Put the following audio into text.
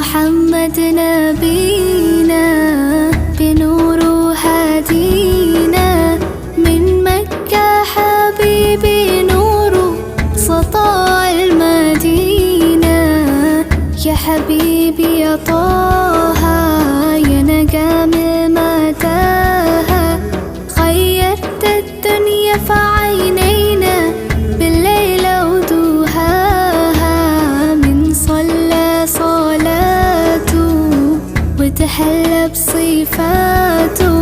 محمد نبينا بنور هدينا من مكة حبيبي نور سطاع المدينة. يا حبيبي يا طه يا نجم متاهة غيرت الدنيا في عينينا بالليل ودوهاها. من صلى صلاته وتحلى بصفاته